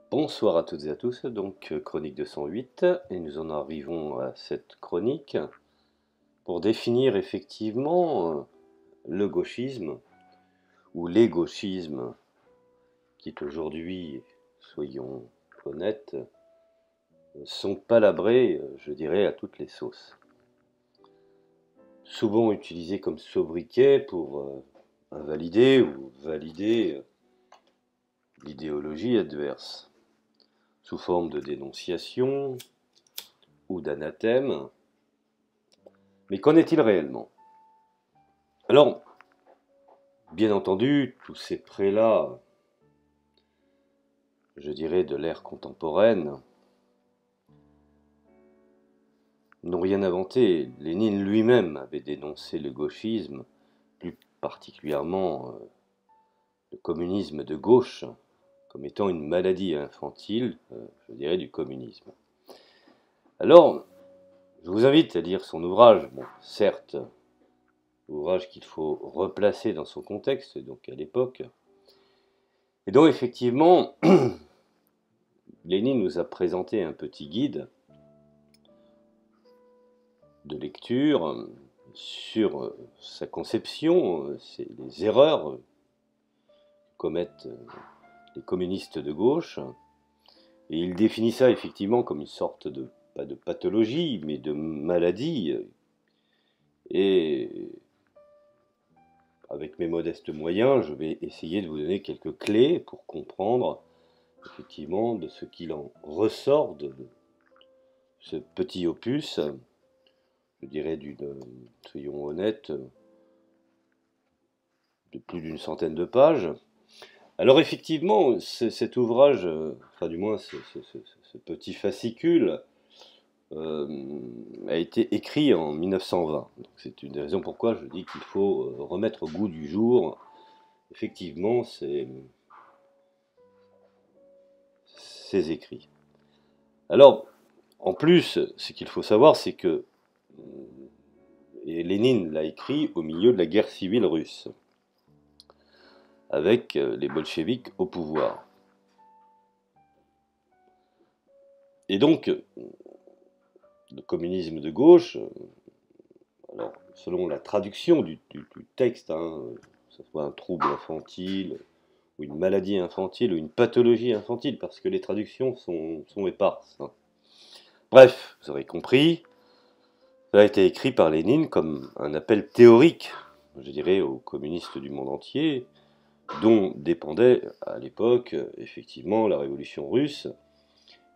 Bonsoir à toutes et à tous, donc chronique 208, et nous en arrivons à cette chronique pour définir effectivement le gauchisme, ou les gauchismes, qui aujourd'hui, soyons honnêtes, sont palabrés, je dirais, à toutes les sauces. Souvent utilisés comme sobriquet pour invalider ou valider l'idéologie adverse, sous forme de dénonciation ou d'anathème. Mais qu'en est-il réellement? Alors, bien entendu, tous ces prélats, je dirais de l'ère contemporaine, n'ont rien inventé. Lénine lui-même avait dénoncé le gauchisme, plus particulièrement le communisme de gauche, comme étant une maladie infantile, je dirais, du communisme. Alors, je vous invite à lire son ouvrage, bon, certes, ouvrage qu'il faut replacer dans son contexte, donc à l'époque, et dont effectivement, Lénine nous a présenté un petit guide de lecture sur sa conception, c'est les erreurs que commettent les communistes de gauche, et il définit ça effectivement comme une sorte de, pas de pathologie, mais de maladie, et avec mes modestes moyens, je vais essayer de vous donner quelques clés pour comprendre effectivement de ce qu'il en ressort de ce petit opus, je dirais d'une, soyons honnêtes, de plus d'une centaine de pages. Alors effectivement, cet ouvrage, enfin du moins ce petit fascicule, a été écrit en 1920. C'est une des raisons pourquoi je dis qu'il faut remettre au goût du jour, effectivement, ces écrits. Alors, en plus, ce qu'il faut savoir, c'est que et Lénine l'a écrit au milieu de la guerre civile russe, avec les bolcheviks au pouvoir. Et donc, le communisme de gauche, alors selon la traduction du texte, que ce soit un trouble infantile, ou une maladie infantile, ou une pathologie infantile, parce que les traductions sont éparses. Bref, vous aurez compris, ça a été écrit par Lénine comme un appel théorique, je dirais, aux communistes du monde entier, dont dépendait à l'époque, effectivement, la révolution russe,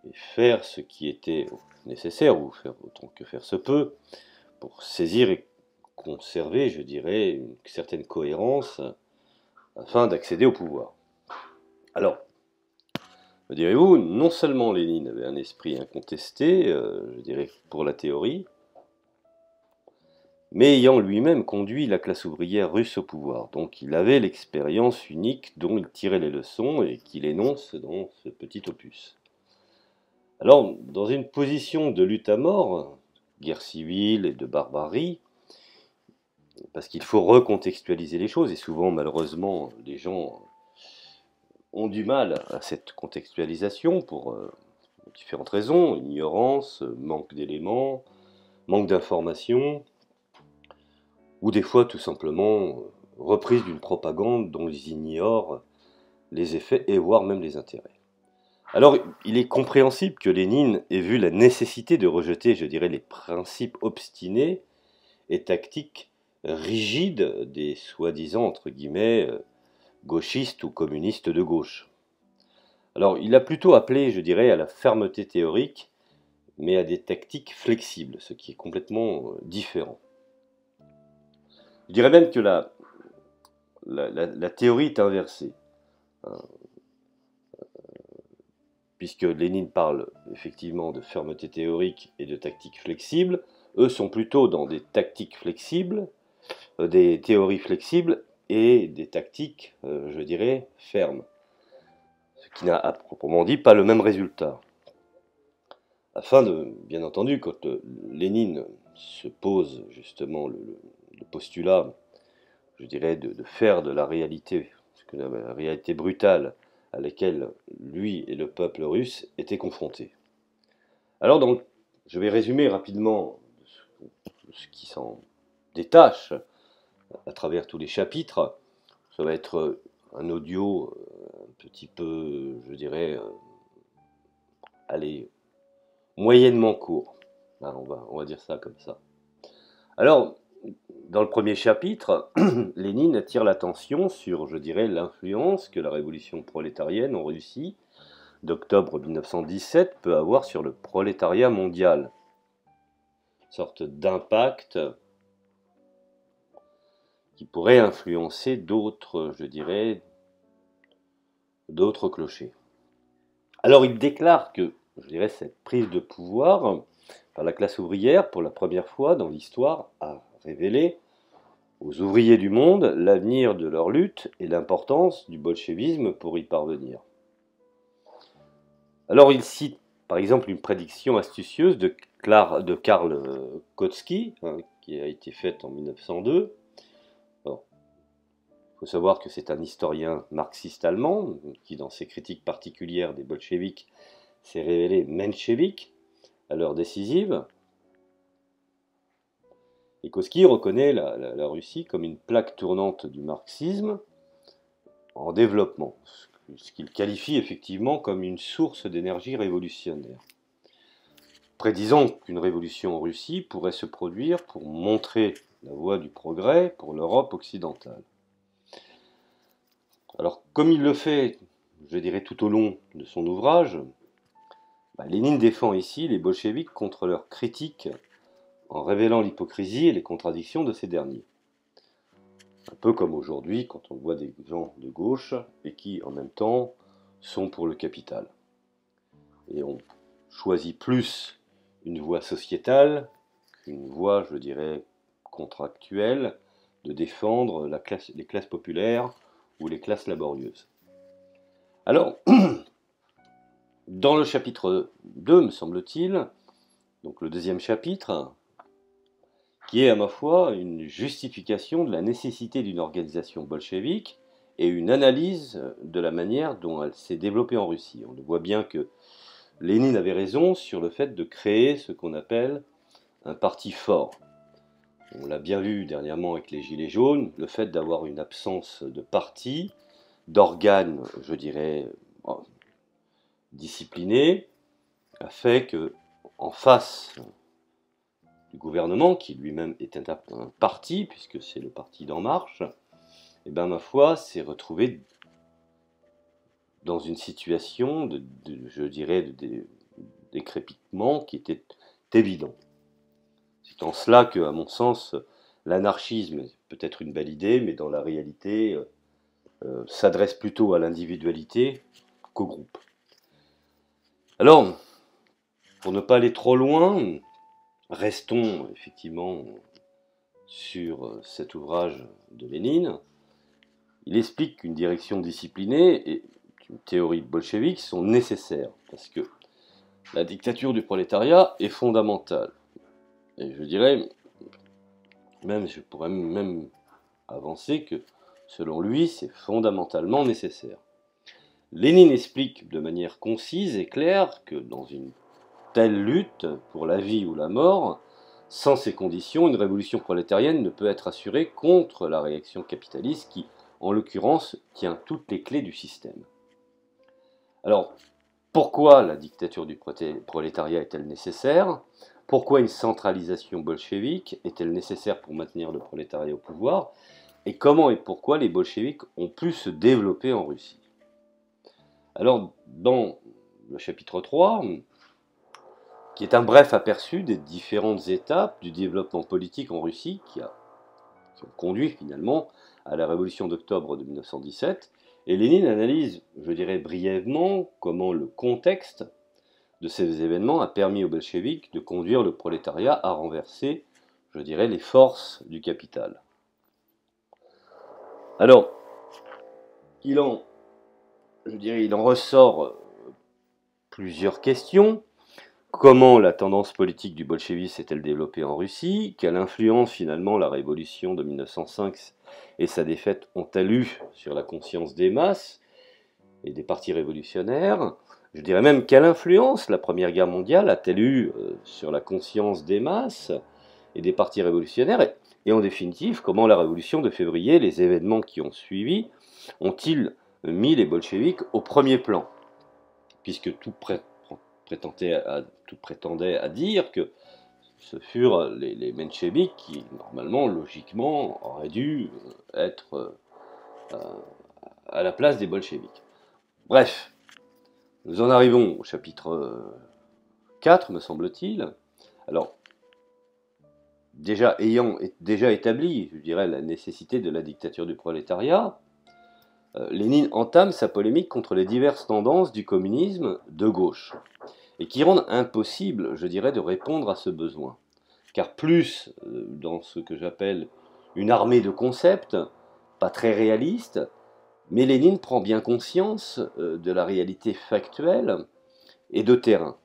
et faire ce qui était nécessaire, ou faire autant que faire se peut, pour saisir et conserver, je dirais, une certaine cohérence afin d'accéder au pouvoir. Alors, me direz-vous, non seulement Lénine avait un esprit incontesté, je dirais, pour la théorie, mais ayant lui-même conduit la classe ouvrière russe au pouvoir. Donc il avait l'expérience unique dont il tirait les leçons et qu'il énonce dans ce petit opus. Alors, dans une position de lutte à mort, guerre civile et de barbarie, parce qu'il faut recontextualiser les choses, et souvent, malheureusement, les gens ont du mal à cette contextualisation pour différentes raisons, ignorance, manque d'éléments, manque d'informations, ou des fois tout simplement reprise d'une propagande dont ils ignorent les effets et voire même les intérêts. Alors, il est compréhensible que Lénine ait vu la nécessité de rejeter, je dirais, les principes obstinés et tactiques rigides des soi-disant, entre guillemets, gauchistes ou communistes de gauche. Alors, il a plutôt appelé, je dirais, à la fermeté théorique, mais à des tactiques flexibles, ce qui est complètement différent. Je dirais même que la théorie est inversée, hein, puisque Lénine parle effectivement de fermeté théorique et de tactiques flexibles. Eux sont plutôt dans des tactiques flexibles, des théories flexibles et des tactiques, je dirais, fermes. Ce qui n'a, à proprement dit, pas le même résultat. Afin de, bien entendu, quand Lénine se pose justement le postulat, je dirais, de faire de la réalité, la réalité brutale, à laquelle lui et le peuple russe étaient confrontés. Alors donc, je vais résumer rapidement ce qui s'en détache à travers tous les chapitres. Ça va être un audio un petit peu, je dirais, allez, moyennement court. Hein, on va dire ça comme ça. Alors, dans le premier chapitre, Lénine attire l'attention sur, je dirais, l'influence que la révolution prolétarienne en Russie d'octobre 1917 peut avoir sur le prolétariat mondial. Une sorte d'impact qui pourrait influencer d'autres, je dirais, d'autres clochers. Alors il déclare que, je dirais, cette prise de pouvoir par la classe ouvrière, pour la première fois dans l'histoire, a révélé aux ouvriers du monde l'avenir de leur lutte et l'importance du bolchevisme pour y parvenir. Alors il cite par exemple une prédiction astucieuse de Karl Kautsky, hein, qui a été faite en 1902. Il faut savoir que c'est un historien marxiste allemand qui, dans ses critiques particulières des bolcheviks, s'est révélé menchevique à l'heure décisive. Et Kautsky reconnaît la Russie comme une plaque tournante du marxisme en développement, ce qu'il qualifie effectivement comme une source d'énergie révolutionnaire, prédisant qu'une révolution en Russie pourrait se produire pour montrer la voie du progrès pour l'Europe occidentale. Alors, comme il le fait, je dirais, tout au long de son ouvrage, Lénine défend ici les bolcheviks contre leurs critiques en révélant l'hypocrisie et les contradictions de ces derniers. Un peu comme aujourd'hui, quand on voit des gens de gauche et qui, en même temps, sont pour le capital. Et on choisit plus une voie sociétale qu'une voie, je dirais, contractuelle de défendre les classes populaires ou les classes laborieuses. Alors, dans le chapitre 2, me semble-t-il, donc le deuxième chapitre, qui est à ma foi une justification de la nécessité d'une organisation bolchevique et une analyse de la manière dont elle s'est développée en Russie. On voit bien que Lénine avait raison sur le fait de créer ce qu'on appelle un parti fort. On l'a bien vu dernièrement avec les Gilets jaunes, le fait d'avoir une absence de parti, d'organes, je dirais, disciplinés, a fait que, en face du gouvernement, qui lui-même est un parti, puisque c'est le parti d'En Marche, et bien ma foi, s'est retrouvé dans une situation je dirais, de décrépitement qui était évident. C'est en cela que, à mon sens, l'anarchisme est peut-être une belle idée, mais dans la réalité, s'adresse plutôt à l'individualité qu'au groupe. Alors, pour ne pas aller trop loin, restons effectivement sur cet ouvrage de Lénine. Il explique qu'une direction disciplinée et une théorie bolchevique sont nécessaires, parce que la dictature du prolétariat est fondamentale. Et je dirais, je pourrais même avancer que, selon lui, c'est fondamentalement nécessaire. Lénine explique de manière concise et claire que dans une telle lutte pour la vie ou la mort, sans ces conditions, une révolution prolétarienne ne peut être assurée contre la réaction capitaliste qui, en l'occurrence, tient toutes les clés du système. Alors, pourquoi la dictature du prolétariat est-elle nécessaire ? Pourquoi une centralisation bolchevique est-elle nécessaire pour maintenir le prolétariat au pouvoir ? Et comment et pourquoi les bolcheviks ont pu se développer en Russie ? Alors, dans le chapitre 3, qui est un bref aperçu des différentes étapes du développement politique en Russie qui ont conduit finalement à la révolution d'octobre de 1917, et Lénine analyse, je dirais brièvement, comment le contexte de ces événements a permis aux bolcheviks de conduire le prolétariat à renverser, je dirais, les forces du capital. Alors, il en ressort plusieurs questions. Comment la tendance politique du bolchevisme s'est-elle développée en Russie ? Quelle influence finalement la révolution de 1905 et sa défaite ont-elles eu sur la conscience des masses ? et des partis révolutionnaires. Je dirais même quelle influence la Première Guerre mondiale a-t-elle eu sur la conscience des masses et des partis révolutionnaires, et en définitive, comment la révolution de février, les événements qui ont suivi, ont-ils mis les bolcheviks au premier plan, puisque tout prétendait à dire que ce furent les mencheviks qui, normalement, logiquement, auraient dû être à la place des bolcheviks. Bref, nous en arrivons au chapitre 4, me semble-t-il. Alors, ayant déjà établi, je dirais, la nécessité de la dictature du prolétariat, Lénine entame sa polémique contre les diverses tendances du communisme de gauche, et qui rendent impossible, je dirais, de répondre à ce besoin. Car plus dans ce que j'appelle une armée de concepts, pas très réaliste, mais Lénine prend bien conscience de la réalité factuelle et de terrain.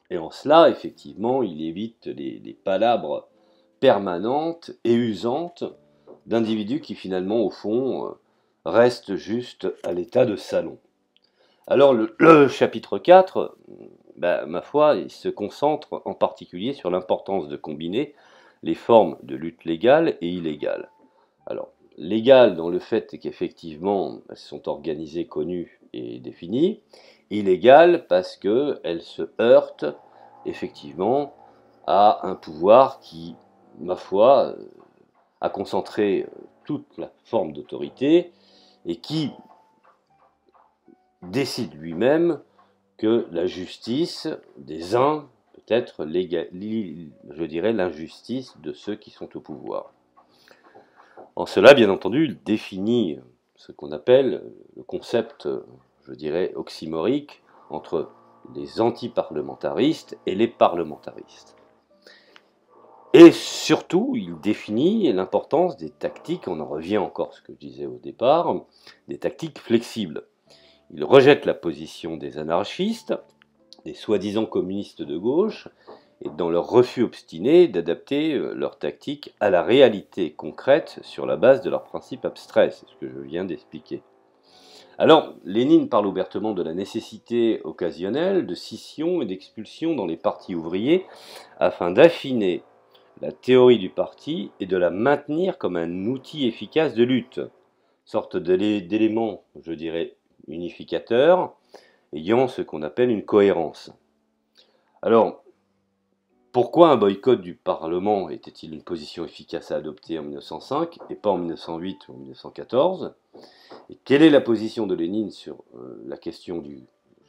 Et en cela, effectivement, il évite les palabres permanentes et usantes d'individus qui finalement, au fond, restent juste à l'état de salon. Alors le chapitre 4, ma foi, il se concentre en particulier sur l'importance de combiner les formes de lutte légale et illégale. Alors, légale dans le fait qu'effectivement, elles sont organisées, connues et définies. Illégale parce qu'elles se heurtent effectivement à un pouvoir qui, ma foi, a concentré toute la forme d'autorité et qui décide lui-même que la justice des uns peut être, je dirais, l'injustice de ceux qui sont au pouvoir. En cela, bien entendu, il définit ce qu'on appelle le concept, je dirais, oxymorique entre les antiparlementaristes et les parlementaristes. Et surtout, il définit l'importance des tactiques, on en revient encore à ce que je disais au départ, des tactiques flexibles. Il rejette la position des anarchistes, des soi-disant communistes de gauche, et dans leur refus obstiné d'adapter leur tactique à la réalité concrète sur la base de leurs principes abstraits, c'est ce que je viens d'expliquer. Alors, Lénine parle ouvertement de la nécessité occasionnelle de scission et d'expulsion dans les partis ouvriers afin d'affiner la théorie du parti et de la maintenir comme un outil efficace de lutte, sorte d'élément, je dirais, unificateur, ayant ce qu'on appelle une cohérence. Alors, pourquoi un boycott du Parlement était-il une position efficace à adopter en 1905 et pas en 1908 ou en 1914? Et quelle est la position de Lénine sur la question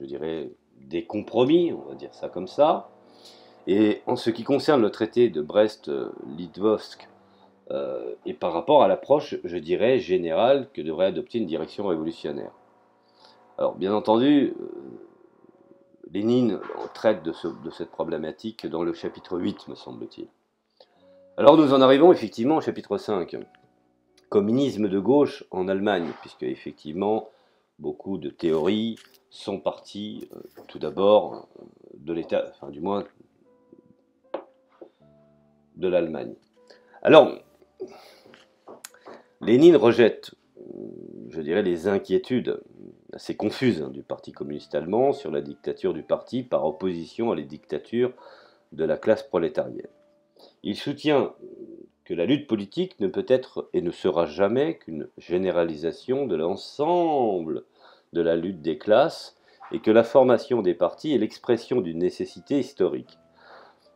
je dirais, des compromis, on va dire ça comme ça? Et en ce qui concerne le traité de Brest-Litovsk, et par rapport à l'approche, je dirais, générale que devrait adopter une direction révolutionnaire. Alors, bien entendu, Lénine traite de cette problématique dans le chapitre 8, me semble-t-il. Alors, nous en arrivons effectivement au chapitre 5. Communisme de gauche en Allemagne, puisque effectivement, beaucoup de théories sont parties tout d'abord de l'État, enfin du moins de l'Allemagne. Alors, Lénine rejette, je dirais, les inquiétudes assez confuses du Parti communiste allemand sur la dictature du parti par opposition à la dictature de la classe prolétarienne. Il soutient que la lutte politique ne peut être et ne sera jamais qu'une généralisation de l'ensemble de la lutte des classes et que la formation des partis est l'expression d'une nécessité historique.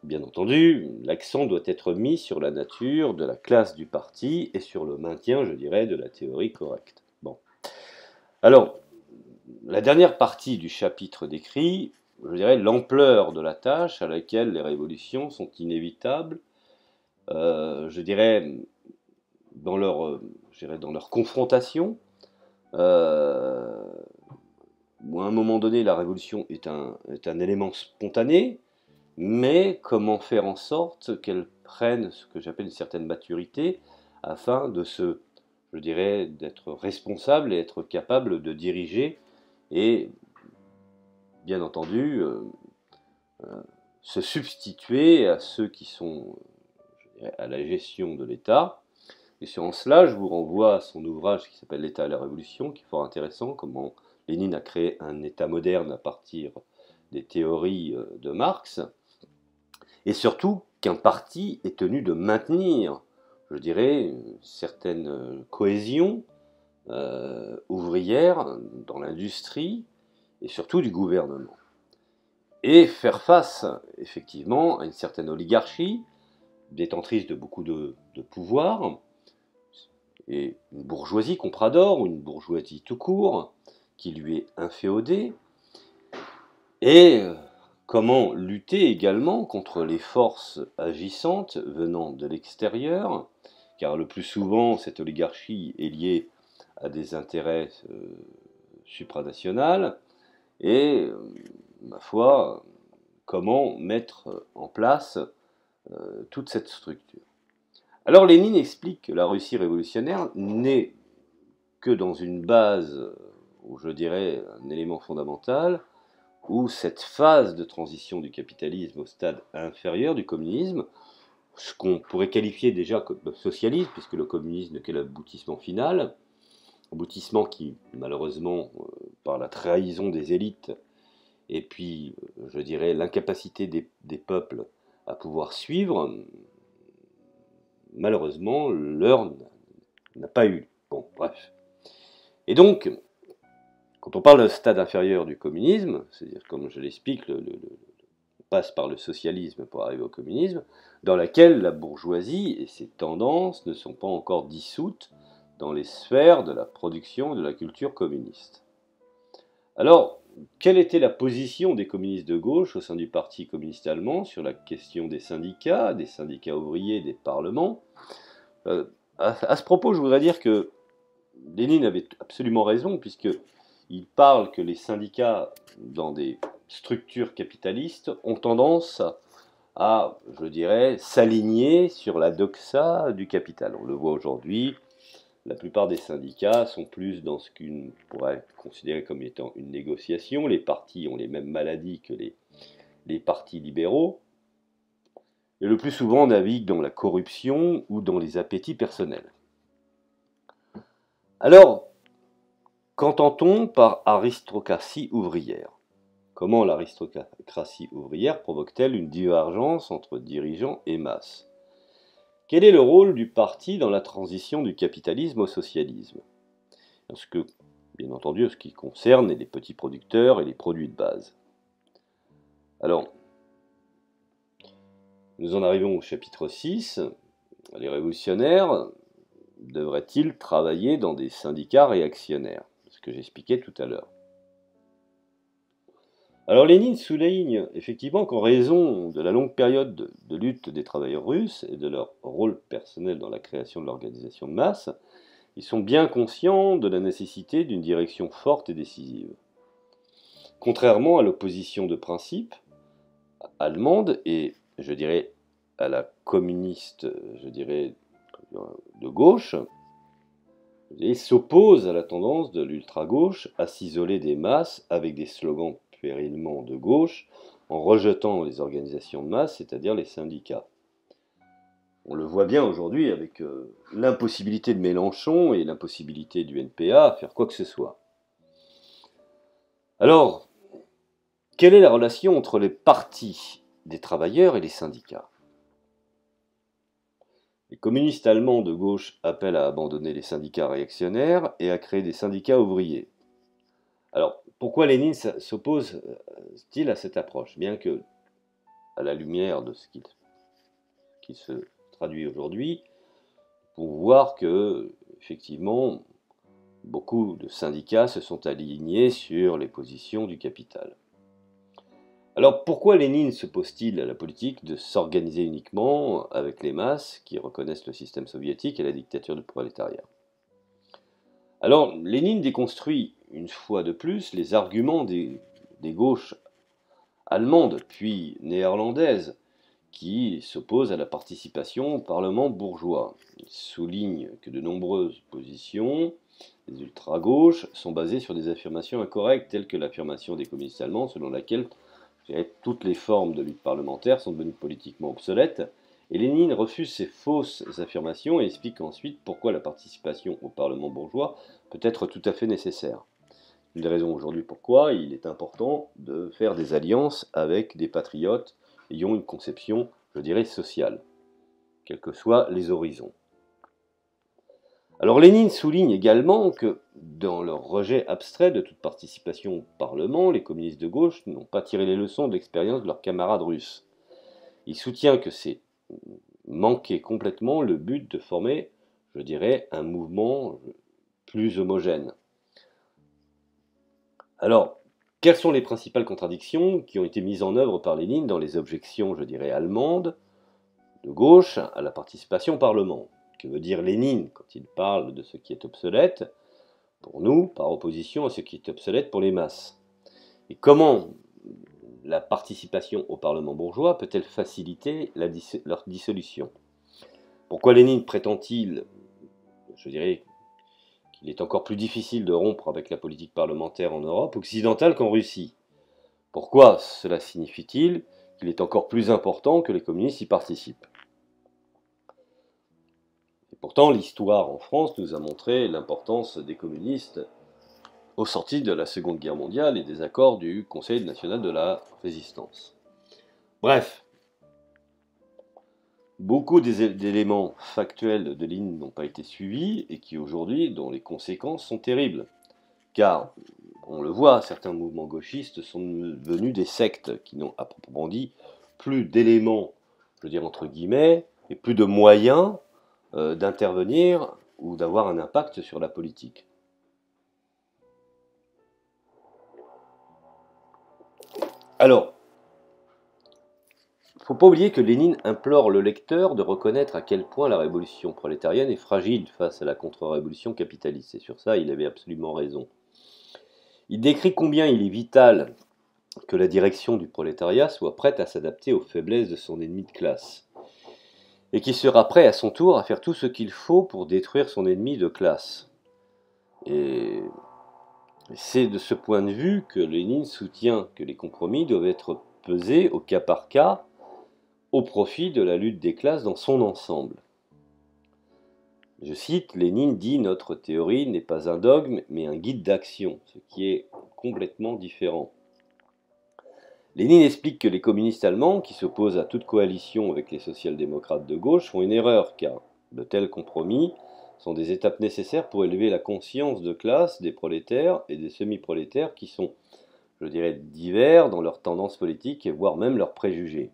Bien entendu, l'accent doit être mis sur la nature de la classe du parti et sur le maintien, je dirais, de la théorie correcte. Bon. Alors, la dernière partie du chapitre décrit, je dirais, l'ampleur de la tâche à laquelle les révolutions sont inévitables, je dirais, dans leur confrontation. À un moment donné, la révolution est un élément spontané, mais comment faire en sorte qu'elle prenne ce que j'appelle une certaine maturité afin je dirais, d'être responsable et être capable de diriger et, bien entendu, se substituer à ceux qui sont, je dirais, à la gestion de l'État. Et sur cela, je vous renvoie à son ouvrage qui s'appelle L'État et la Révolution, qui est fort intéressant, comment Lénine a créé un État moderne à partir des théories de Marx, et surtout qu'un parti est tenu de maintenir, je dirais, une certaine cohésion ouvrière dans l'industrie et surtout du gouvernement. Et faire face, effectivement, à une certaine oligarchie, détentrice de beaucoup de pouvoir, et une bourgeoisie compradore, ou une bourgeoisie tout court, qui lui est inféodée, et comment lutter également contre les forces agissantes venant de l'extérieur, car le plus souvent, cette oligarchie est liée à des intérêts supranationaux, et, ma foi, comment mettre en place toute cette structure. Alors Lénine explique que la Russie révolutionnaire n'est que dans une base, ou je dirais un élément fondamental, où cette phase de transition du capitalisme au stade inférieur du communisme, ce qu'on pourrait qualifier déjà comme socialisme, puisque le communisme n'est que l'aboutissement final, aboutissement qui, malheureusement, par la trahison des élites, et puis, je dirais, l'incapacité des peuples à pouvoir suivre, malheureusement, l'heure n'a pas eu. Bon, bref. Et donc, quand on parle d'un stade inférieur du communisme, c'est-à-dire, comme je l'explique, on passe par le socialisme pour arriver au communisme, dans laquelle la bourgeoisie et ses tendances ne sont pas encore dissoutes dans les sphères de la production et de la culture communiste. Alors, quelle était la position des communistes de gauche au sein du Parti communiste allemand sur la question des syndicats ouvriers, des parlements à ce propos, je voudrais dire que Lénine avait absolument raison, puisqu'il parle que les syndicats, dans des structures capitalistes, ont tendance à, je dirais, s'aligner sur la doxa du capital. On le voit aujourd'hui, la plupart des syndicats sont plus dans ce qu'on pourrait considérer comme étant une négociation. Les partis ont les mêmes maladies que les partis libéraux, et le plus souvent naviguent dans la corruption ou dans les appétits personnels. Alors, qu'entend-on par aristocratie ouvrière? Comment l'aristocratie ouvrière provoque-t-elle une divergence entre dirigeants et masses? Quel est le rôle du parti dans la transition du capitalisme au socialisme? Bien entendu, ce qui concerne les petits producteurs et les produits de base. Alors, nous en arrivons au chapitre 6. Les révolutionnaires devraient-ils travailler dans des syndicats réactionnaires? Ce que j'expliquais tout à l'heure. Alors Lénine souligne effectivement qu'en raison de la longue période de lutte des travailleurs russes et de leur rôle personnel dans la création de l'organisation de masse, ils sont bien conscients de la nécessité d'une direction forte et décisive. Contrairement à l'opposition de principe allemande et, je dirais, à la communiste, je dirais, de gauche, s'oppose à la tendance de l'ultra-gauche à s'isoler des masses avec des slogans puérilement de gauche, en rejetant les organisations de masse, c'est-à-dire les syndicats. On le voit bien aujourd'hui avec l'impossibilité de Mélenchon et l'impossibilité du NPA à faire quoi que ce soit. Alors, quelle est la relation entre les partis des travailleurs et les syndicats? Les communistes allemands de gauche appellent à abandonner les syndicats réactionnaires et à créer des syndicats ouvriers. Alors, pourquoi Lénine s'oppose-t-il à cette approche? Bien que, à la lumière de ce qui se traduit aujourd'hui, pour voir que, effectivement, beaucoup de syndicats se sont alignés sur les positions du capital. Alors pourquoi Lénine s'oppose-t-il à la politique de s'organiser uniquement avec les masses qui reconnaissent le système soviétique et la dictature du prolétariat? Alors Lénine déconstruit une fois de plus les arguments des gauches allemandes puis néerlandaises qui s'opposent à la participation au Parlement bourgeois. Il souligne que de nombreuses positions des ultra-gauches sont basées sur des affirmations incorrectes telles que l'affirmation des communistes allemands selon laquelle toutes les formes de lutte parlementaire sont devenues politiquement obsolètes, et Lénine refuse ces fausses affirmations et explique ensuite pourquoi la participation au Parlement bourgeois peut être tout à fait nécessaire. une des raisons aujourd'hui pourquoi il est important de faire des alliances avec des patriotes ayant une conception, je dirais, sociale, quels que soient les horizons. Alors Lénine souligne également que, dans leur rejet abstrait de toute participation au Parlement, les communistes de gauche n'ont pas tiré les leçons de l'expérience de leurs camarades russes. Il soutient que c'est manquer complètement le but de former, je dirais, un mouvement plus homogène. Alors, quelles sont les principales contradictions qui ont été mises en œuvre par Lénine dans les objections, je dirais, allemandes, de gauche, à la participation au Parlement? Que veut dire Lénine quand il parle de ce qui est obsolète pour nous, par opposition à ce qui est obsolète pour les masses? Et comment la participation au Parlement bourgeois peut-elle faciliter leur dissolution? Pourquoi Lénine prétend-il, je dirais, qu'il est encore plus difficile de rompre avec la politique parlementaire en Europe occidentale qu'en Russie? Pourquoi cela signifie-t-il qu'il est encore plus important que les communistes y participent? Et pourtant, l'histoire en France nous a montré l'importance des communistes aux sorties de la Seconde Guerre mondiale et des accords du Conseil national de la résistance. Bref, beaucoup d'éléments factuels de Lénine n'ont pas été suivis et qui aujourd'hui, dont les conséquences sont terribles. Car, on le voit, certains mouvements gauchistes sont devenus des sectes qui n'ont, à proprement dit, plus d'éléments, je veux dire entre guillemets, et plus de moyens d'intervenir ou d'avoir un impact sur la politique. Alors, il ne faut pas oublier que Lénine implore le lecteur de reconnaître à quel point la révolution prolétarienne est fragile face à la contre-révolution capitaliste. Et sur ça, il avait absolument raison. Il décrit combien il est vital que la direction du prolétariat soit prête à s'adapter aux faiblesses de son ennemi de classe, et qui sera prêt à son tour à faire tout ce qu'il faut pour détruire son ennemi de classe. Et c'est de ce point de vue que Lénine soutient que les compromis doivent être pesés au cas par cas, au profit de la lutte des classes dans son ensemble. Je cite, Lénine dit « Notre théorie n'est pas un dogme, mais un guide d'action », ce qui est complètement différent. Lénine explique que les communistes allemands, qui s'opposent à toute coalition avec les social-démocrates de gauche, font une erreur, car de tels compromis sont des étapes nécessaires pour élever la conscience de classe des prolétaires et des semi-prolétaires qui sont, je dirais, divers dans leurs tendances politiques et voire même leurs préjugés.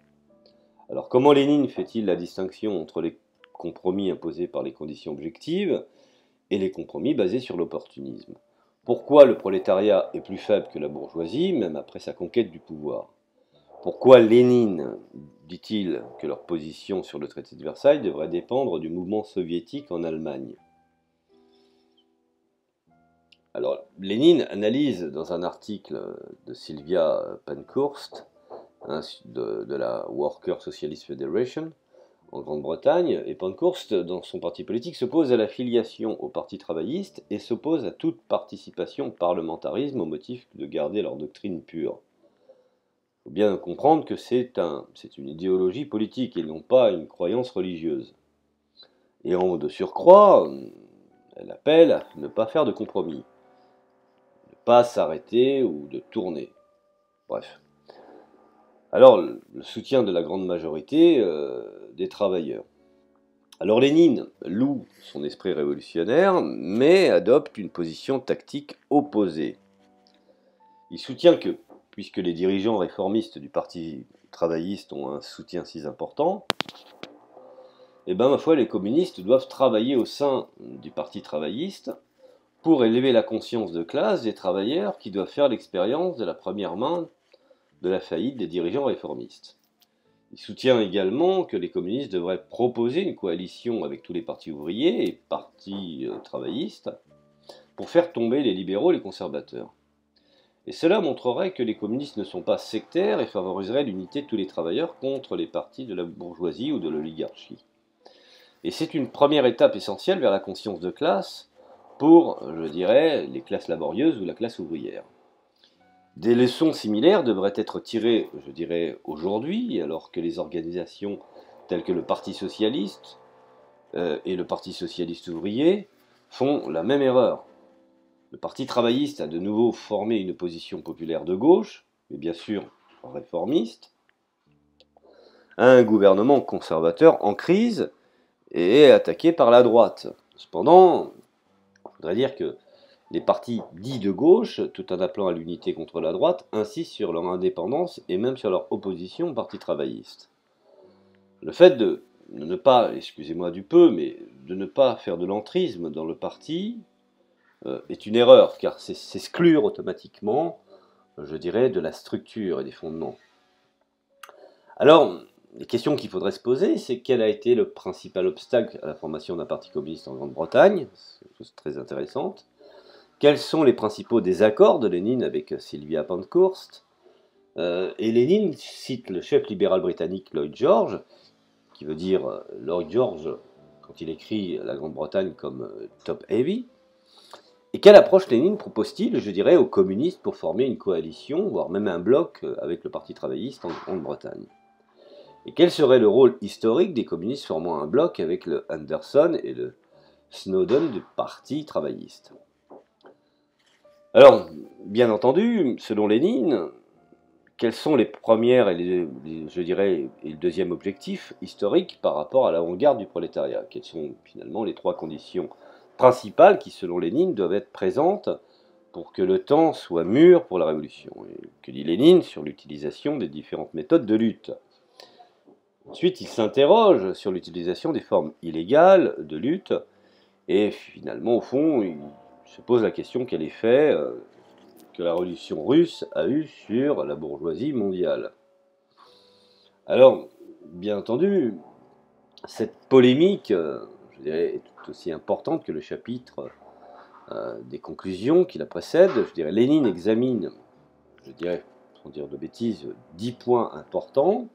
Alors comment Lénine fait-il la distinction entre les compromis imposés par les conditions objectives et les compromis basés sur l'opportunisme? Pourquoi le prolétariat est plus faible que la bourgeoisie, même après sa conquête du pouvoir? Pourquoi Lénine dit-il que leur position sur le traité de Versailles devrait dépendre du mouvement soviétique en Allemagne? Alors, Lénine analyse dans un article de Sylvia Pankhurst, de la Worker Socialist Federation, en Grande-Bretagne, et Pankhurst, dans son parti politique, s'oppose à la filiation au parti travailliste et s'oppose à toute participation au parlementarisme au motif de garder leur doctrine pure. Il faut bien comprendre que c'est une idéologie politique et non pas une croyance religieuse. Et de surcroît, elle appelle à ne pas faire de compromis, ne pas s'arrêter ou de tourner. Bref. Alors, le soutien de la grande majorité des travailleurs. Alors Lénine loue son esprit révolutionnaire, mais adopte une position tactique opposée. Il soutient que, puisque les dirigeants réformistes du parti travailliste ont un soutien si important, eh ben, ma foi, les communistes doivent travailler au sein du parti travailliste pour élever la conscience de classe des travailleurs qui doivent faire l'expérience de la première main de la faillite des dirigeants réformistes. Il soutient également que les communistes devraient proposer une coalition avec tous les partis ouvriers et partis travaillistes pour faire tomber les libéraux et les conservateurs. Et cela montrerait que les communistes ne sont pas sectaires et favoriseraient l'unité de tous les travailleurs contre les partis de la bourgeoisie ou de l'oligarchie. Et c'est une première étape essentielle vers la conscience de classe pour, je dirais, les classes laborieuses ou la classe ouvrière. Des leçons similaires devraient être tirées, je dirais, aujourd'hui, alors que les organisations telles que le Parti socialiste et le Parti socialiste ouvrier font la même erreur. Le Parti travailliste a de nouveau formé une opposition populaire de gauche, mais bien sûr réformiste, à un gouvernement conservateur en crise et attaqué par la droite. Cependant, il faudrait dire que les partis dits de gauche, tout en appelant à l'unité contre la droite, insistent sur leur indépendance et même sur leur opposition au Parti travailliste. Le fait de ne pas, excusez-moi du peu, mais de ne pas faire de l'entrisme dans le parti est une erreur, car c'est s'exclure automatiquement, je dirais, de la structure et des fondements. Alors, les questions qu'il faudrait se poser, c'est quel a été le principal obstacle à la formation d'un parti communiste en Grande-Bretagne, c'est une chose très intéressante. Quels sont les principaux désaccords de Lénine avec Sylvia Pankhurst et Lénine cite le chef libéral britannique Lloyd George, qui veut dire Lloyd George quand il écrit la Grande-Bretagne comme top heavy. Et quelle approche Lénine propose-t-il, je dirais, aux communistes pour former une coalition, voire même un bloc avec le Parti travailliste en Grande-Bretagne? Et quel serait le rôle historique des communistes formant un bloc avec le Anderson et le Snowden du Parti travailliste? Alors, bien entendu, selon Lénine, quelles sont les premières et je dirais, et le deuxième objectif historique par rapport à l'avant-garde du prolétariat? Quelles sont finalement les trois conditions principales qui, selon Lénine, doivent être présentes pour que le temps soit mûr pour la révolution? Et que dit Lénine sur l'utilisation des différentes méthodes de lutte? Ensuite, il s'interroge sur l'utilisation des formes illégales de lutte, et finalement, au fond, il se pose la question quel effet que la révolution russe a eu sur la bourgeoisie mondiale. Alors, bien entendu, cette polémique, je dirais, est tout aussi importante que le chapitre des conclusions qui la précèdent. Je dirais, Lénine examine, je dirais, sans dire de bêtises, 10 points importants,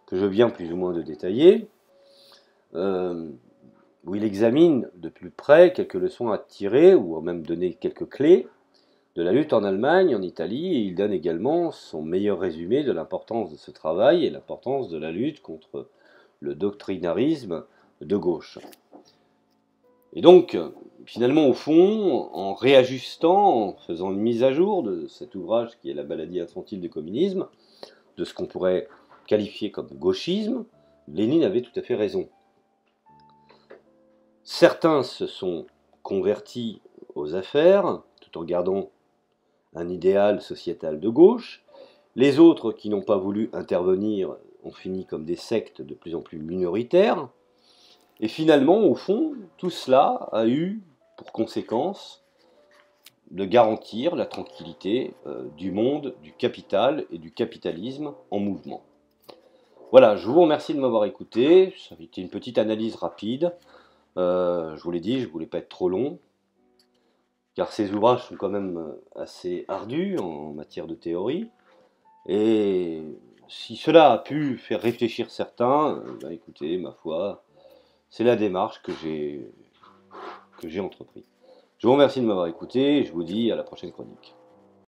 que je viens plus ou moins de détailler, où il examine de plus près quelques leçons à tirer, ou même donner quelques clés, de la lutte en Allemagne, en Italie, et il donne également son meilleur résumé de l'importance de ce travail et l'importance de la lutte contre le doctrinarisme de gauche. Et donc, finalement, au fond, en réajustant, en faisant une mise à jour de cet ouvrage qui est La maladie infantile du communisme, de ce qu'on pourrait qualifié comme gauchisme, Lénine avait tout à fait raison. Certains se sont convertis aux affaires, tout en gardant un idéal sociétal de gauche. Les autres qui n'ont pas voulu intervenir ont fini comme des sectes de plus en plus minoritaires. Et finalement, au fond, tout cela a eu pour conséquence de garantir la tranquillité du monde, du capital et du capitalisme en mouvement. Voilà, je vous remercie de m'avoir écouté. Ça a été une petite analyse rapide. Je vous l'ai dit, je ne voulais pas être trop long, car ces ouvrages sont quand même assez ardus en matière de théorie. Et si cela a pu faire réfléchir certains, écoutez, ma foi, c'est la démarche que j'ai entreprise. Je vous remercie de m'avoir écouté et je vous dis à la prochaine chronique.